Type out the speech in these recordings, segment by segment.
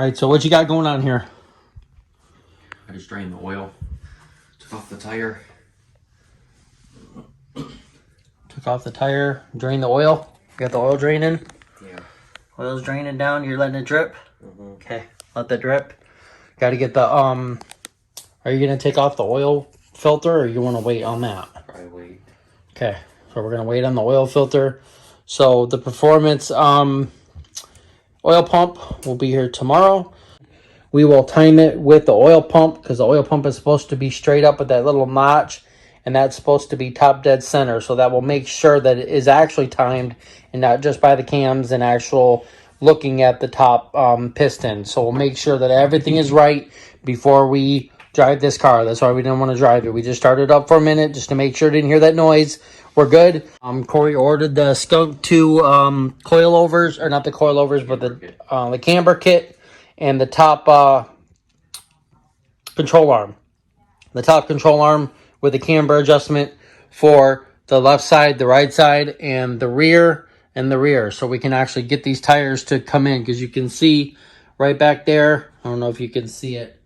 right, so what you got going on here? I just drained the oil. Took off the tire. Took off the tire, drained the oil. Got the oil draining? Yeah. Oil's draining down, you're letting it drip? Okay, let that drip. Got to get the, are you going to take off the oil filter or you want to wait on that? Probably wait. Okay, so we're going to wait on the oil filter. So the performance oil pump will be here tomorrow. We will time it with the oil pump because the oil pump is supposed to be straight up with that little notch, and that's supposed to be top dead center. So that will make sure that it is actually timed and not just by the cams and actual looking at the top piston. So we'll make sure that everything is right before we drive this car. That's why we didn't want to drive it. We just started up for a minute just to make sure it didn't hear that noise. We're good. Corey ordered the Skunk 2 coilovers, or not the coilovers, but the camber kit and the top control arm. The top control arm with the camber adjustment for the left side, the right side, and the rear and the rear. So we can actually get these tires to come in because you can see right back there. I don't know if you can see it,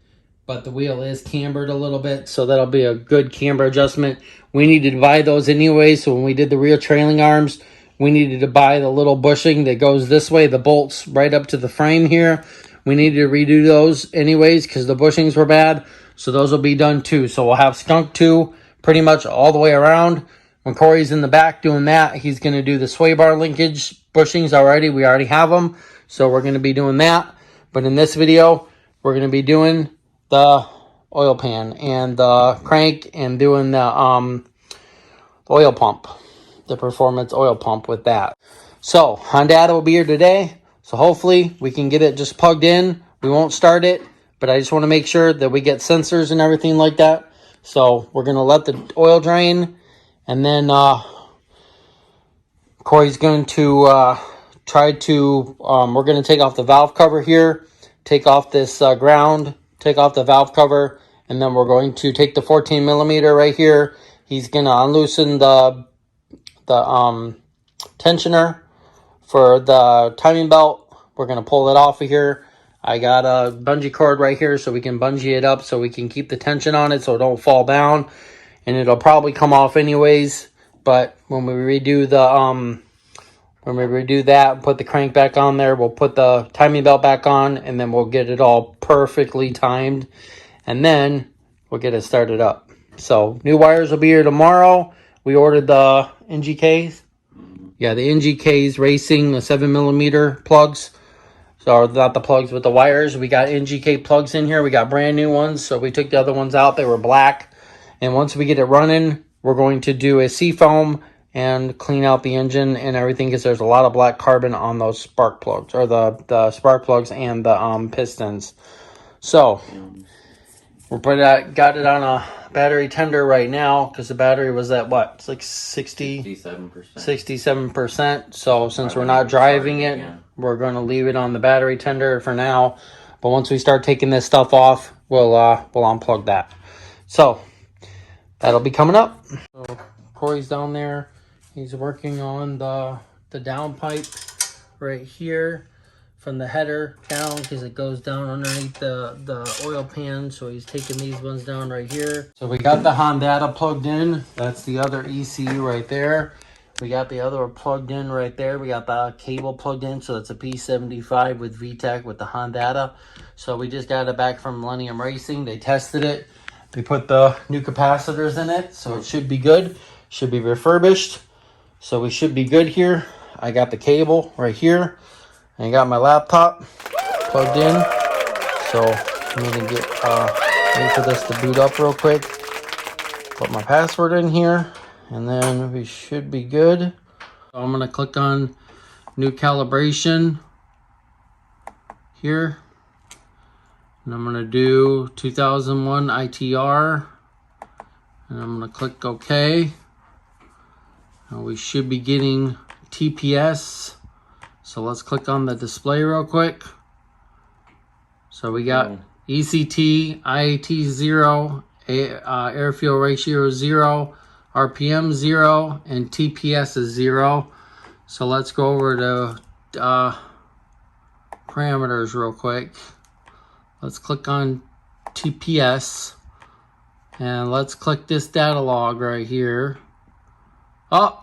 but the wheel is cambered a little bit. So that'll be a good camber adjustment. We needed to buy those anyway. So when we did the rear trailing arms, we needed to buy the little bushing that goes this way, the bolts right up to the frame here. We needed to redo those anyways because the bushings were bad. So those will be done too. So we'll have Skunk 2 pretty much all the way around. When Corey's in the back doing that, he's going to do the sway bar linkage bushings already. We already have them. So we're going to be doing that. But in this video, we're going to be doing the oil pan and the crank and doing the oil pump, the performance oil pump with that. So Hondata will be here today. So hopefully we can get it just plugged in. We won't start it, but I just want to make sure that we get sensors and everything like that. So we're going to let the oil drain, and then Corey's going to try to, we're going to take off the valve cover here, take off this ground, take off the valve cover, and then we're going to take the 14 millimeter right here. He's going to unloosen the tensioner for the timing belt. We're going to pull it off of here. I got a bungee cord right here so we can bungee it up so we can keep the tension on it so it don't fall down. And it'll probably come off anyways. But when we redo that, put the crank back on there, we'll put the timing belt back on, and then we'll get it all perfectly timed. And then we'll get it started up. So new wires will be here tomorrow. We ordered the NGKs. Yeah, the NGKs Racing, the 7 millimeter plugs. So not the plugs, but the wires. We got NGK plugs in here. We got brand new ones. So we took the other ones out. They were black. And once we get it running, we're going to do a seafoam and clean out the engine and everything because there's a lot of black carbon on those spark plugs, or the spark plugs and the pistons. So got it on a battery tender right now because the battery was at what? It's like 67%. So since we're not driving it, we're going to leave it on the battery tender for now. But once we start taking this stuff off, we'll unplug that. So that'll be coming up. So Corey's down there. He's working on the downpipe right here from the header down because it goes down underneath the oil pan. So he's taking these ones down right here. So we got the Hondata plugged in. That's the other ECU right there. We got the other plugged in right there. We got the cable plugged in. So it's a P-75 with VTEC with the Hondata. So we just got it back from Millennium Racing. They tested it. They put the new capacitors in it. So it should be good. Should be refurbished. So we should be good here. I got the cable right here. And I got my laptop plugged in. So I'm going to wait for this to boot up real quick. Put my password in here. And then we should be good. So I'm going to click on new calibration here. And I'm going to do 2001 ITR. And I'm going to click OK. And we should be getting TPS. So let's click on the display real quick. So we got ECT, IAT 0, air fuel ratio 0, RPM 0, and TPS is 0. So let's go over to parameters real quick. let's click on TPS. And let's click this data log right here. Oh,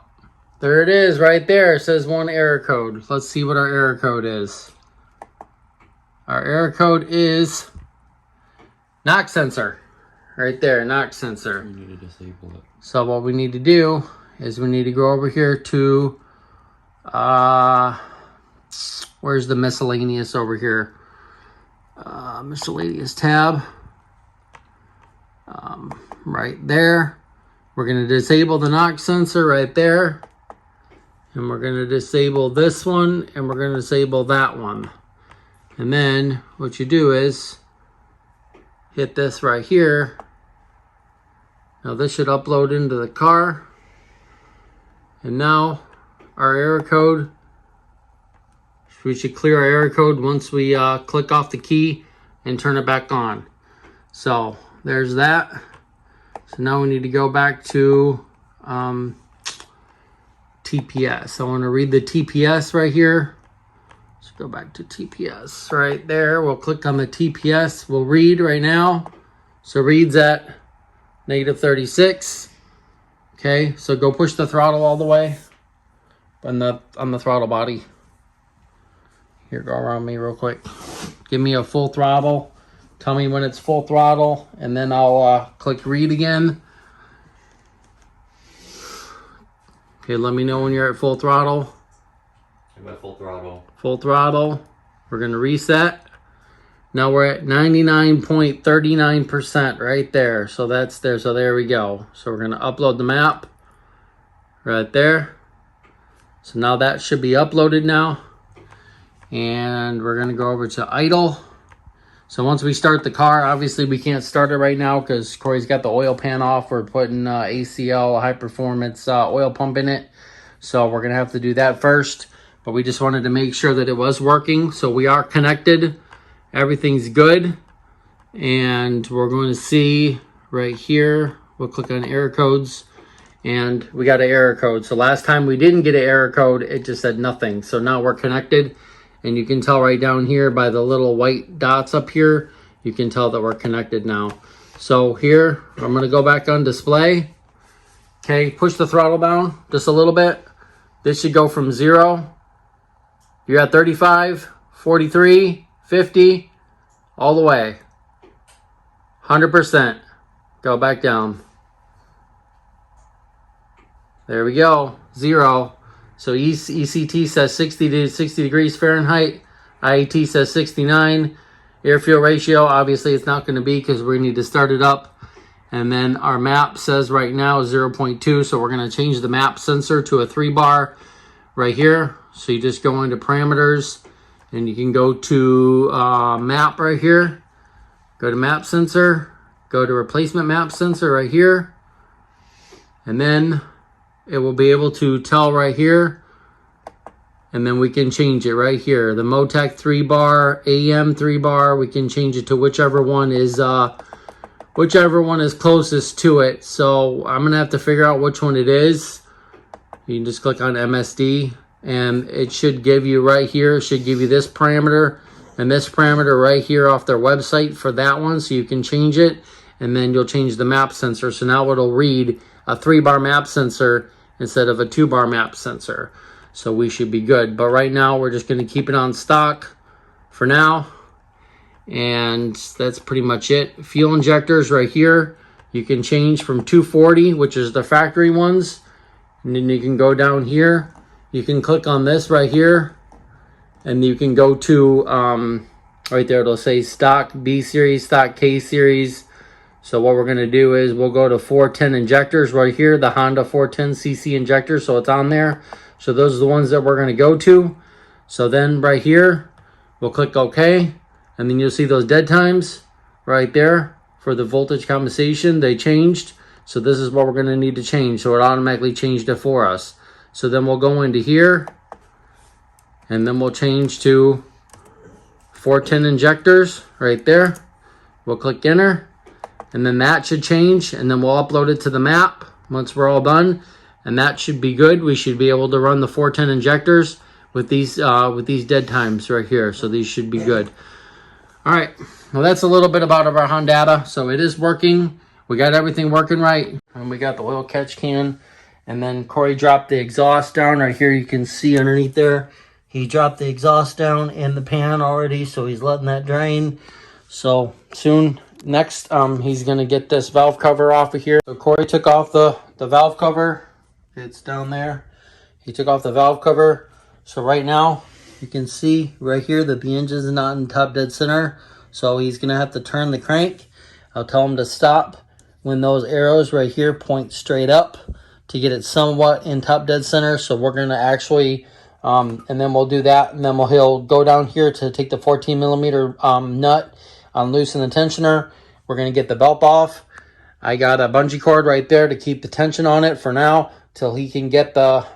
there it is right there. It says 1 error code. Let's see what our error code is. Our error code is knock sensor. Right there, knock sensor. You need to disable it. So what we need to do is we need to go over here to, where's the miscellaneous over here? Miscellaneous tab. Right there. We're going to disable the knock sensor right there. And we're going to disable this one, and we're going to disable that one. And then what you do is hit this right here. Now this should upload into the car. And now our error code, we should clear our error code once we click off the key and turn it back on. So there's that. So now we need to go back to TPS. I want to read the TPS right here. Let's go back to TPS right there. We'll click on the TPS. We'll read right now. So reads at -36. Okay, so go push the throttle all the way on the throttle body. Here, go around me real quick. Give me a full throttle. Tell me when it's full throttle, and then I'll click read again. Okay, let me know when you're at full throttle. I'm at full throttle. Full throttle. We're going to reset. Now we're at 99.39% right there. So that's there. So there we go. So we're going to upload the map right there. So now that should be uploaded now. And we're going to go over to idle. So once we start the car, obviously we can't start it right now because Corey's got the oil pan off. We're putting ACL, high performance oil pump in it. So we're going to have to do that first. But we just wanted to make sure that it was working. So we are connected. Everything's good. And we're going to see right here. We'll click on error codes. And we got an error code. So last time we didn't get an error code. It just said nothing. So now we're connected. And you can tell right down here by the little white dots up here, you can tell that we're connected now. So here, I'm going to go back on display. Okay, push the throttle down just a little bit. This should go from 0. You're at 35, 43, 50, all the way. 100%. Go back down. There we go, 0. So ECT says 60 degrees Fahrenheit. IAT says 69. Air-fuel ratio, obviously it's not going to be because we need to start it up. And then our map says right now 0.2. So we're going to change the map sensor to a 3-bar right here. So you just go into parameters and you can go to map right here. Go to map sensor. Go to replacement map sensor right here. And then it will be able to tell right here, and then we can change it right here. The Motec 3-bar, AM 3-bar, we can change it to whichever one is closest to it. So I'm gonna have to figure out which one it is. You can just click on MSD, and it should give you right here. It should give you this parameter and this parameter right here off their website for that one. So you can change it, and then you'll change the map sensor. So now it'll read a 3-bar map sensor instead of a 2-bar map sensor. So we should be good. But right now we're just going to keep it on stock for now. And that's pretty much it. Fuel injectors right here. You can change from 240, which is the factory ones. And then you can go down here. You can click on this right here. And you can go to, right there it'll say stock B series, stock K series. So what we're going to do is we'll go to 410 injectors right here, the Honda 410cc injector. So it's on there. So those are the ones that we're going to go to. So then right here, we'll click OK. And then you'll see those dead times right there for the voltage compensation. They changed. So this is what we're going to need to change. So it automatically changed it for us. So then we'll go into here. And then we'll change to 410 injectors right there. We'll click enter. And then that should change, and then we'll upload it to the map once we're all done, and that should be good. We should be able to run the 410 injectors with these dead times right here. So these should be good. All right. Well, that's a little bit about our Hondata. So it is working. We got everything working right. And we got the oil catch can. And then Corey dropped the exhaust down right here. You can see underneath there. He dropped the exhaust down in the pan already. So he's letting that drain. So soon, next, he's going to get this valve cover off of here. So Corey took off the valve cover. It's down there. He took off the valve cover. So right now, you can see right here that the engine is not in top dead center. So he's going to have to turn the crank. I'll tell him to stop when those arrows right here point straight up to get it somewhat in top dead center. So we're going to actually, and then we'll do that. And then he'll go down here to take the 14 millimeter nut, loosen the tensioner. We're going to get the belt off. I got a bungee cord right there to keep the tension on it for now till he can get the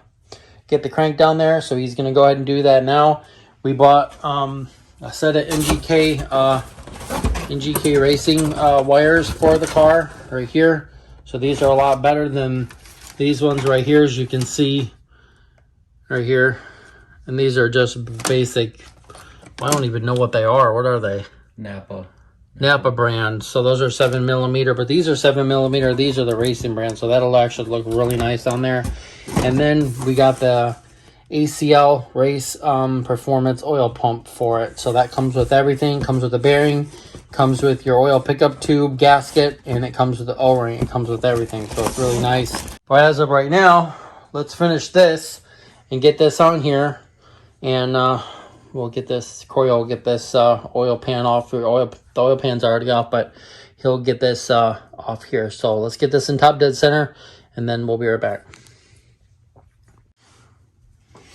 crank down there. So he's going to go ahead and do that now. We bought a set of NGK racing wires for the car right here. So these are a lot better than these ones right here, as you can see right here. And these are just basic. I don't even know what they are. What are they? Napa brand. So those are 7 millimeter, but these are 7 millimeter. These are the racing brand. So that'll actually look really nice on there. And then we got the ACL race performance oil pump for it. So that comes with everything. Comes with the bearing, comes with your oil pickup tube gasket, and it comes with the O-ring. It comes with everything. So it's really nice. But as of right now, let's finish this and get this on here. And we'll get this, Corey will get this oil pan off. The oil pan's already off, but he'll get this off here. So let's get this in top dead center, and then we'll be right back.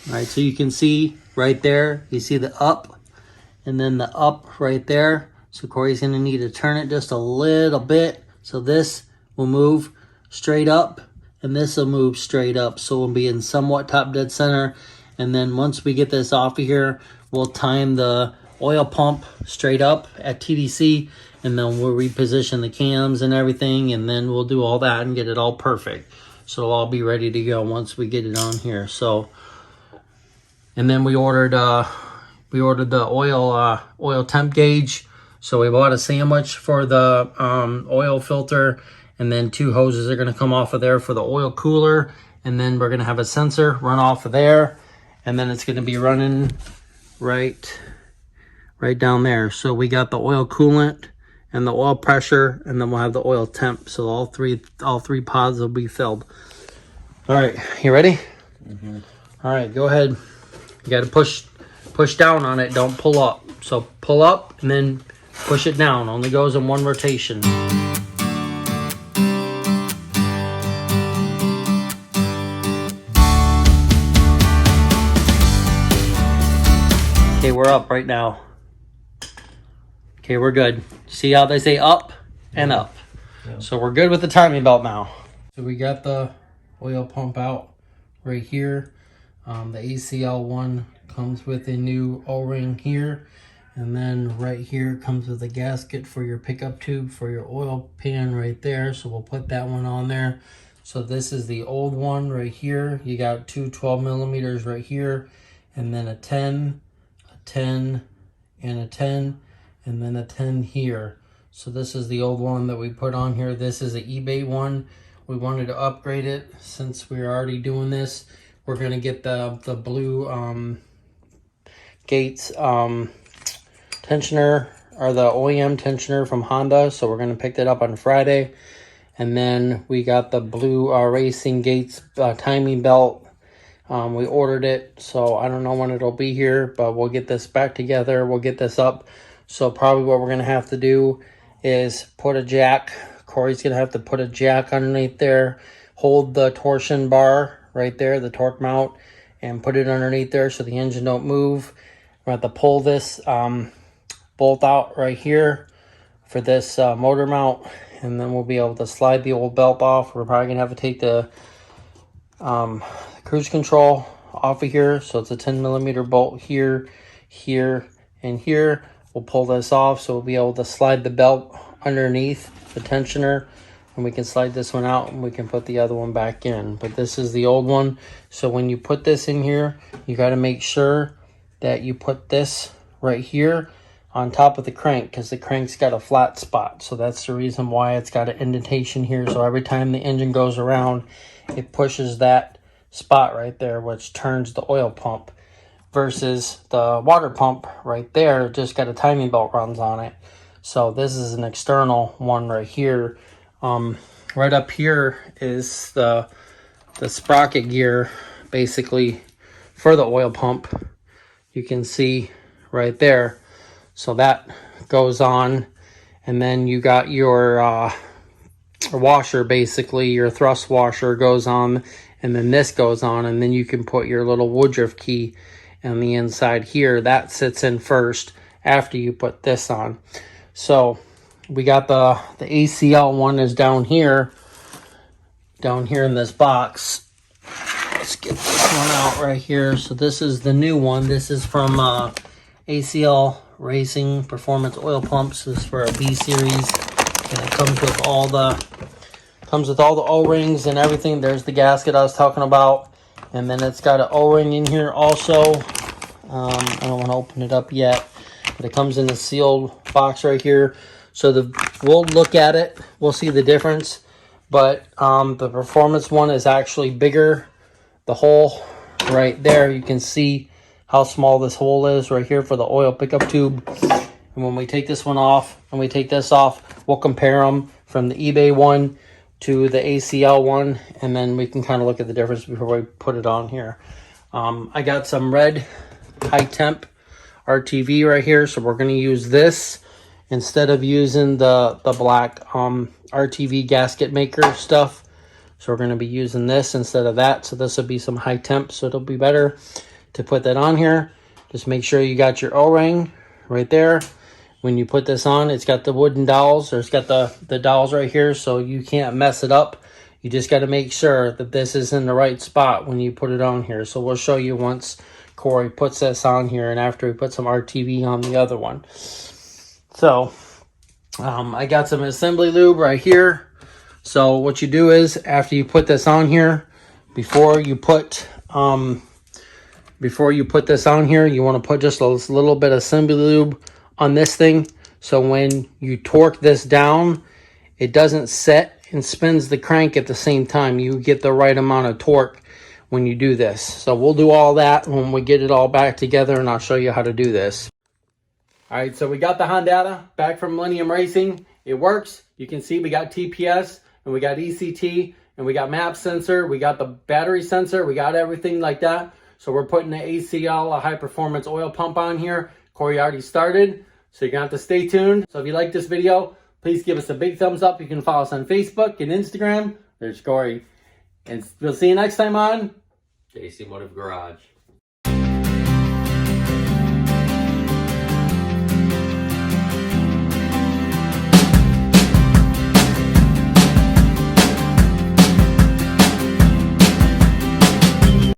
All right, so you can see right there, you see the up and then the up right there. So Corey's gonna need to turn it just a little bit. So this will move straight up and this will move straight up. So we'll be in somewhat top dead center. And then once we get this off of here, we'll time the oil pump straight up at TDC, and then we'll reposition the cams and everything, and then we'll do all that and get it all perfect. So it'll all be ready to go once we get it on here. So, and then we ordered the oil temp gauge. So we bought a sandwich for the oil filter, and then 2 hoses are going to come off of there for the oil cooler, and then we're going to have a sensor run off of there, and then it's going to be running right down there. So we got the oil coolant and the oil pressure, and then we'll have the oil temp. So all three pods will be filled. All right, you ready? Mm-hmm. All right, go ahead. You got to push down on it. Don't pull up. So pull up and then push it down. Only goes in one rotation. Okay, we're up right now. Okay, we're good. See how they say up and up. Yeah. So we're good with the timing belt now. So we got the oil pump out right here. The ACL one comes with a new O-ring here. And then right here comes with a gasket for your pickup tube for your oil pan right there. So we'll put that one on there. So this is the old one right here. You got 2 12 millimeters right here. And then a 10, a 10, and a 10. And then a 10 here. So this is the old one that we put on here. This is an eBay one. We wanted to upgrade it since we're already doing this. We're gonna get the blue Gates tensioner, or the OEM tensioner from Honda. So we're gonna pick that up on Friday. And then we got the blue Racing Gates timing belt. We ordered it, so I don't know when it'll be here, but we'll get this back together. We'll get this up. So probably what we're going to have to do is put a jack. Corey's going to have to put a jack underneath there, hold the torsion bar right there, the torque mount, and put it underneath there so the engine don't move. We're going to have to pull this bolt out right here for this motor mount, and then we'll be able to slide the old belt off. We're probably going to have to take the cruise control off of here. So it's a 10 millimeter bolt here, here, and here. We'll pull this off, so we'll be able to slide the belt underneath the tensioner, and we can slide this one out and we can put the other one back in. But this is the old one. So when you put this in here, you got to make sure that you put this right here on top of the crank, because the crank's got a flat spot. So that's the reason why it's got an indentation here. So every time the engine goes around, it pushes that spot right there, which turns the oil pump, versus the water pump right there just got a timing belt runs on it. So this is an external one right here. Right up here is the sprocket gear, basically, for the oil pump. You can see right there. So that goes on, and then you got your washer, basically your thrust washer goes on, and then this goes on, and then you can put your little Woodruff key on the inside here. That sits in first after you put this on. So we got the ACL one is down here in this box. Let's get this one out right here. So this is the new one. This is from ACL Racing Performance Oil Pumps. This is for a B series, and it comes with all the O-rings and everything. There's the gasket I was talking about, and then it's got an O-ring in here also. I don't want to open it up yet, but it comes in a sealed box right here. So we'll look at it, we'll see the difference. But the performance one is actually bigger. The hole right there, you can see how small this hole is right here for the oil pickup tube. And when we take this one off and we take this off, we'll compare them from the eBay one to the ACL one, and then we can kind of look at the difference before we put it on here. I got some red high temp RTV right here, so we're going to use this instead of using the black RTV gasket maker stuff. So we're going to be using this instead of that. So this will be some high temp, so it'll be better to put that on here. Just make sure you got your O-ring right there. When you put this on, it's got the wooden dowels, or it's got the dowels right here, so you can't mess it up. You just got to make sure that this is in the right spot when you put it on here. So we'll show you once Corey puts this on here, and after he puts some RTV on the other one. So I got some assembly lube right here. So what you do is, after you put this on here, before you put this on here, you want to put just a little bit of assembly lube on this thing, so when you torque this down, it doesn't set and spins the crank at the same time. You get the right amount of torque when you do this. So we'll do all that when we get it all back together, and I'll show you how to do this. All right, so we got the Hondata back from Millennium Racing. It works. You can see we got TPS, and we got ECT, and we got map sensor, we got the battery sensor, we got everything like that. So we're putting the ACL, a high performance oil pump, on here. Corey already started, so you're gonna have to stay tuned. So if you like this video, please give us a big thumbs up. You can follow us on Facebook and Instagram. There's Corey. And we'll see you next time on JC Motive Garage.